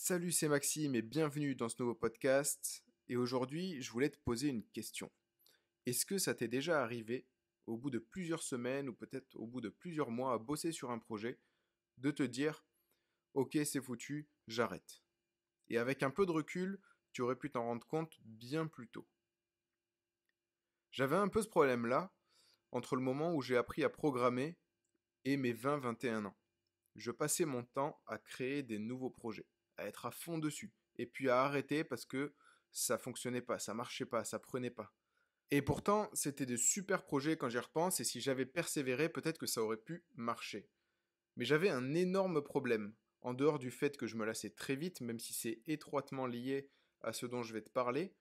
Salut, c'est Maxime et bienvenue dans ce nouveau podcast. Et aujourd'hui, je voulais te poser une question. Est-ce que ça t'est déjà arrivé, au bout de plusieurs semaines ou peut-être au bout de plusieurs mois à bosser sur un projet, de te dire, ok, c'est foutu, j'arrête. Et avec un peu de recul, tu aurais pu t'en rendre compte bien plus tôt. J'avais un peu ce problème-là entre le moment où j'ai appris à programmer et mes 20-21 ans. Je passais mon temps à créer des nouveaux projets, à être à fond dessus, et puis à arrêter parce que ça fonctionnait pas, ça marchait pas, ça prenait pas. Et pourtant, c'était de super projets quand j'y repense, et si j'avais persévéré, peut-être que ça aurait pu marcher. Mais j'avais un énorme problème, en dehors du fait que je me lassais très vite, même si c'est étroitement lié à ce dont je vais te parler.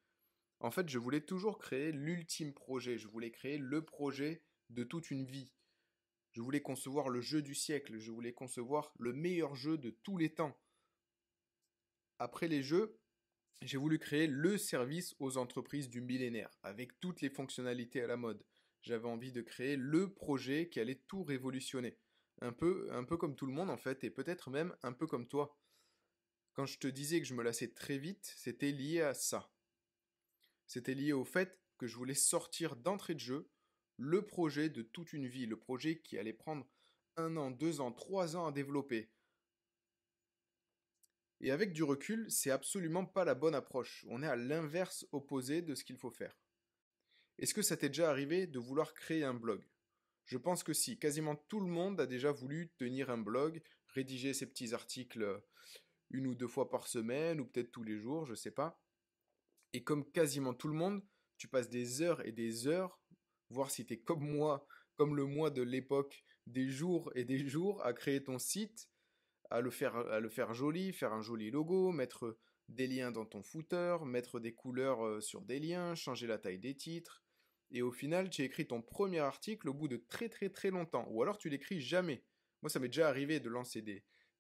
En fait, je voulais toujours créer l'ultime projet, je voulais créer le projet de toute une vie. Je voulais concevoir le jeu du siècle, je voulais concevoir le meilleur jeu de tous les temps. Après les jeux, j'ai voulu créer le service aux entreprises du millénaire, avec toutes les fonctionnalités à la mode. J'avais envie de créer le projet qui allait tout révolutionner. Un peu comme tout le monde en fait, et peut-être même un peu comme toi. Quand je te disais que je me lassais très vite, c'était lié à ça. C'était lié au fait que je voulais sortir d'entrée de jeu le projet de toute une vie, le projet qui allait prendre 1 an, 2 ans, 3 ans à développer. Et avec du recul, c'est absolument pas la bonne approche. On est à l'inverse opposé de ce qu'il faut faire. Est-ce que ça t'est déjà arrivé de vouloir créer un blog? Je pense que si, quasiment tout le monde a déjà voulu tenir un blog, rédiger ses petits articles 1 ou 2 fois par semaine, ou peut-être tous les jours, je sais pas. Et comme quasiment tout le monde, tu passes des heures et des heures, voir si t'es comme moi, comme le moi de l'époque, des jours et des jours à créer ton site, à le faire joli, faire un joli logo, mettre des liens dans ton footer, mettre des couleurs sur des liens, changer la taille des titres. Et au final, tu écris ton premier article au bout de très très très longtemps. Ou alors tu l'écris jamais. Moi, ça m'est déjà arrivé de lancer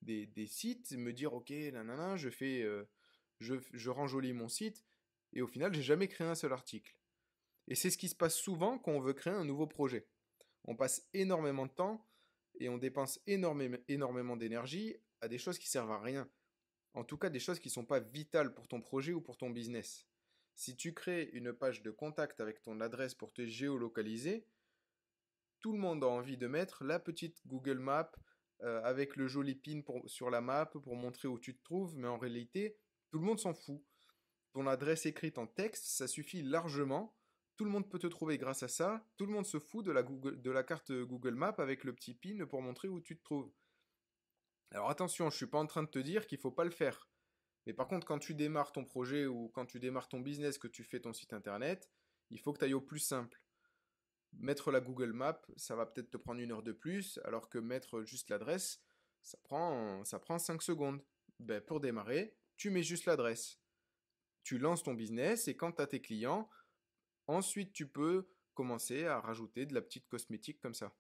des sites, me dire ok, nanana, je rends joli mon site. Et au final, j'ai jamais créé un seul article. Et c'est ce qui se passe souvent quand on veut créer un nouveau projet. On passe énormément de temps et on dépense énormément d'énergie à des choses qui servent à rien. En tout cas, des choses qui ne sont pas vitales pour ton projet ou pour ton business. Si tu crées une page de contact avec ton adresse pour te géolocaliser, tout le monde a envie de mettre la petite Google Map avec le joli pin sur la map pour montrer où tu te trouves, mais en réalité, tout le monde s'en fout. Ton adresse écrite en texte, ça suffit largement. Tout le monde peut te trouver grâce à ça. Tout le monde se fout de la carte Google Maps avec le petit pin pour montrer où tu te trouves. Alors attention, je suis pas en train de te dire qu'il faut pas le faire. Mais par contre, quand tu démarres ton projet ou quand tu démarres ton business, que tu fais ton site internet, il faut que tu ailles au plus simple. Mettre la Google Map, ça va peut-être te prendre 1 heure de plus, alors que mettre juste l'adresse, ça prend 5 secondes. Ben, pour démarrer, tu mets juste l'adresse. Tu lances ton business et quand tu as tes clients, ensuite tu peux commencer à rajouter de la petite cosmétique comme ça.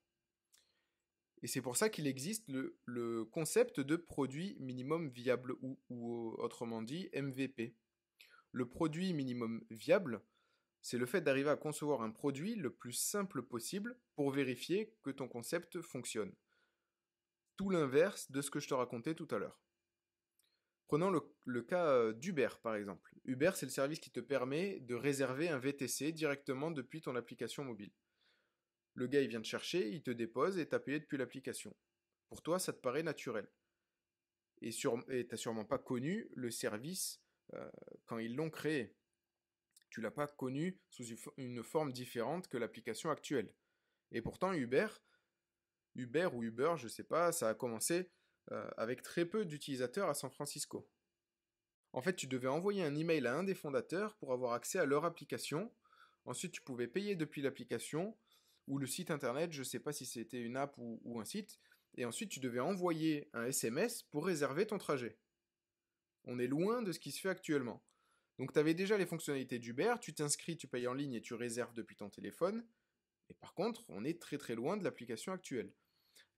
Et c'est pour ça qu'il existe le concept de produit minimum viable ou autrement dit MVP. Le produit minimum viable, c'est le fait d'arriver à concevoir un produit le plus simple possible pour vérifier que ton concept fonctionne. Tout l'inverse de ce que je te racontais tout à l'heure. Prenons le cas d'Uber par exemple. Uber, c'est le service qui te permet de réserver un VTC directement depuis ton application mobile. Le gars, il vient te chercher, il te dépose et t'as payé depuis l'application. Pour toi, ça te paraît naturel. Et t'as sûrement pas connu le service quand ils l'ont créé. Tu l'as pas connu sous une forme différente que l'application actuelle. Et pourtant, Uber ou Uber, je sais pas, ça a commencé avec très peu d'utilisateurs à San Francisco. En fait, tu devais envoyer un email à un des fondateurs pour avoir accès à leur application. Ensuite, tu pouvais payer depuis l'application ou le site internet, je ne sais pas si c'était une app ou un site. Et ensuite, tu devais envoyer un SMS pour réserver ton trajet. On est loin de ce qui se fait actuellement. Donc, tu avais déjà les fonctionnalités d'Uber, tu t'inscris, tu payes en ligne et tu réserves depuis ton téléphone. Et par contre, on est très très loin de l'application actuelle.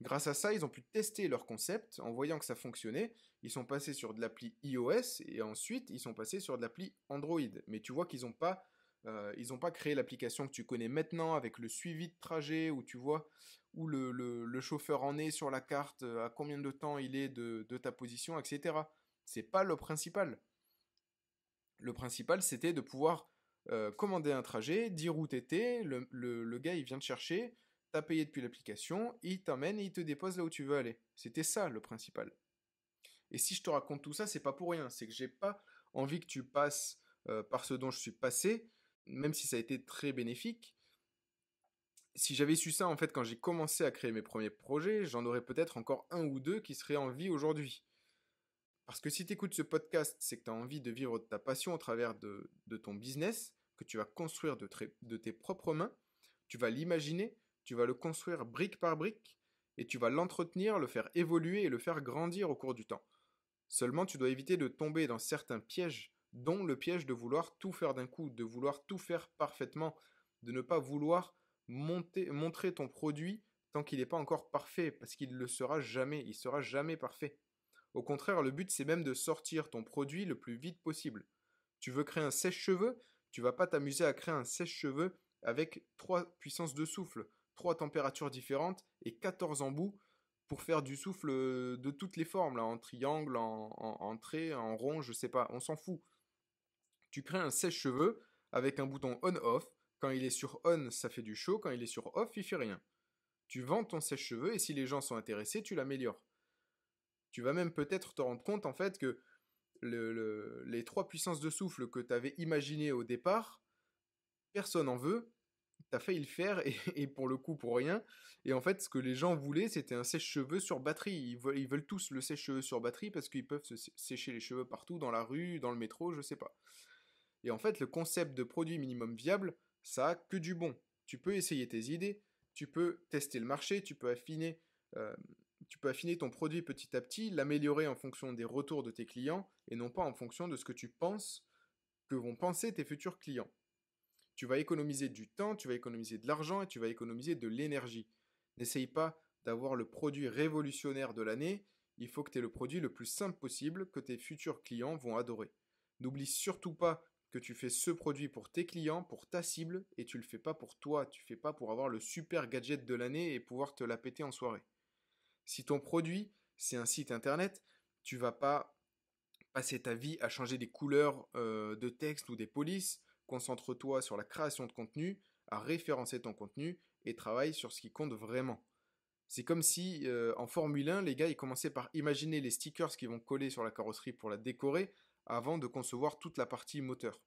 Grâce à ça, ils ont pu tester leur concept en voyant que ça fonctionnait. Ils sont passés sur de l'appli iOS et ensuite ils sont passés sur de l'appli Android. Mais tu vois qu'ils n'ont pas créé l'application que tu connais maintenant avec le suivi de trajet où tu vois où le chauffeur en est sur la carte, à combien de temps il est de ta position, etc. C'est pas le principal. Le principal, c'était de pouvoir commander un trajet, dire où t'étais, le gars il vient te chercher, t'as payé depuis l'application, il t'emmène et il te dépose là où tu veux aller. C'était ça le principal. Et si je te raconte tout ça, c'est pas pour rien, c'est que j'ai pas envie que tu passes par ce dont je suis passé, même si ça a été très bénéfique. Si j'avais su ça en fait quand j'ai commencé à créer mes premiers projets, j'en aurais peut-être encore un ou deux qui seraient en vie aujourd'hui. Parce que si tu écoutes ce podcast, c'est que tu as envie de vivre de ta passion au travers de ton business, que tu vas construire de tes propres mains, tu vas l'imaginer, tu vas le construire brique par brique, et tu vas l'entretenir, le faire évoluer et le faire grandir au cours du temps. Seulement, tu dois éviter de tomber dans certains pièges, dont le piège de vouloir tout faire d'un coup, de vouloir tout faire parfaitement, de ne pas vouloir montrer ton produit tant qu'il n'est pas encore parfait, parce qu'il ne le sera jamais, il sera jamais parfait. Au contraire, le but c'est même de sortir ton produit le plus vite possible. Tu veux créer un sèche-cheveux, tu vas pas t'amuser à créer un sèche-cheveux avec 3 puissances de souffle, 3 températures différentes et 14 embouts pour faire du souffle de toutes les formes, là, en triangle, en trait, en rond, je sais pas, on s'en fout. Tu crées un sèche-cheveux avec un bouton on-off. Quand il est sur on, ça fait du chaud, quand il est sur off, il fait rien. Tu vends ton sèche-cheveux et si les gens sont intéressés, tu l'améliores. Tu vas même peut-être te rendre compte en fait que les 3 puissances de souffle que tu avais imaginées au départ, personne en veut. T'as failli le faire et pour le coup pour rien. Et en fait, ce que les gens voulaient, c'était un sèche-cheveux sur batterie. Ils veulent tous le sèche-cheveux sur batterie parce qu'ils peuvent se sécher les cheveux partout, dans la rue, dans le métro, je sais pas. Et en fait, le concept de produit minimum viable, ça a que du bon. Tu peux essayer tes idées, tu peux tester le marché, euh, tu peux affiner ton produit petit à petit, l'améliorer en fonction des retours de tes clients et non pas en fonction de ce que tu penses que vont penser tes futurs clients. Tu vas économiser du temps, tu vas économiser de l'argent et tu vas économiser de l'énergie. N'essaye pas d'avoir le produit révolutionnaire de l'année, il faut que tu aies le produit le plus simple possible que tes futurs clients vont adorer. N'oublie surtout pas que tu fais ce produit pour tes clients, pour ta cible, et tu le fais pas pour toi, tu fais pas pour avoir le super gadget de l'année et pouvoir te la péter en soirée. Si ton produit, c'est un site internet, tu vas pas passer ta vie à changer des couleurs de texte ou des polices. Concentre-toi sur la création de contenu, à référencer ton contenu et travaille sur ce qui compte vraiment. C'est comme si en Formule 1, les gars ils commençaient par imaginer les stickers qui vont coller sur la carrosserie pour la décorer avant de concevoir toute la partie moteur.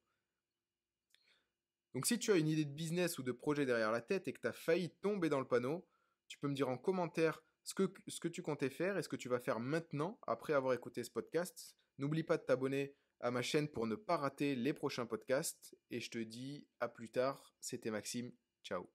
Donc si tu as une idée de business ou de projet derrière la tête et que tu as failli tomber dans le panneau, tu peux me dire en commentaire ce que tu comptais faire et ce que tu vas faire maintenant après avoir écouté ce podcast. N'oublie pas de t'abonner à ma chaîne pour ne pas rater les prochains podcasts et je te dis à plus tard, c'était Maxime, ciao.